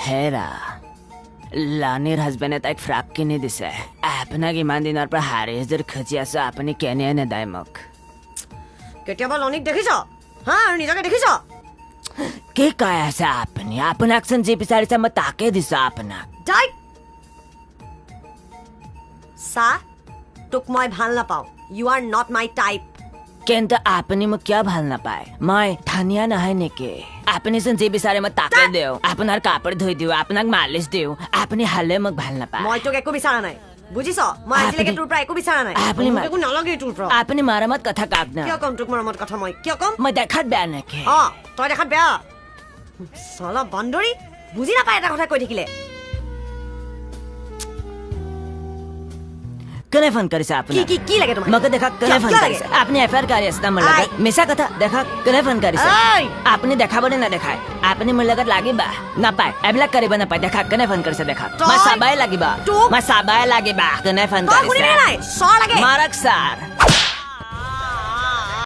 হেৰা লানিৰ হাজবেণ্ডে তাইক ফ্ৰাক কিনি দিছে আপোনাক ইমান দিনৰ পৰা হাৰি হাজাৰ খুজি আছো আপুনি কেনে নেদায় মোক কেতিয়াবা লনিক দেখিছ হা আৰু নিজকে দেখিছ কি কৈ আছে আপুনি আপোনাকচোন যি বিচাৰিছে মই তাকে দিছো আপোনাক যাই চা তোক মই ভাল নাপাওঁ you are not my type কিন্তু আপুনি মোক কিয় ভাল নাপায় মই ধনিয়া নহয় নেকি আপুনিচোন যি বিচাৰে মই তাকে দিওঁ আপোনাৰ কাপোৰ ধুই দিওঁ আপোনাক মালিচ দিওঁ আপুনি হালে মোক ভাল নাপায় মই তোক একো বিচৰা নাই বুজিছ মই আজিলৈকে তোৰ পৰা একো বিচৰা নাই মোক একো নালাগে তোৰ পৰা আপুনি মৰমত কথা কাক না কিয় কম তোক মৰমত কথা মই কিয় কম মই দেখাত বেয়া নেকি তই দেখাত বেয়া চালা বান্দৰী বুজি নাপায় এটা কথা কৈ থাকিলে কোনে ফোন কৰিছে আপুনি কি লাগে তোমাক মোক দেখা কোনে ফোন কৰিছে আপুনি এফআইআৰ কৰি আছে মোৰ লগত মিছা কথা দেখা কোনে ফোন কৰিছে আপুনি দেখাবনে না দেখায় আপুনি মোৰ লগত লাগিবা নাপায় এইবিলাক কৰিব নাপায় দেখা কোনে ফোন কৰিছে দেখা মই চাবাই লাগিব কোনে ফোন কৰিছে মাৰক মাৰক ছাৰ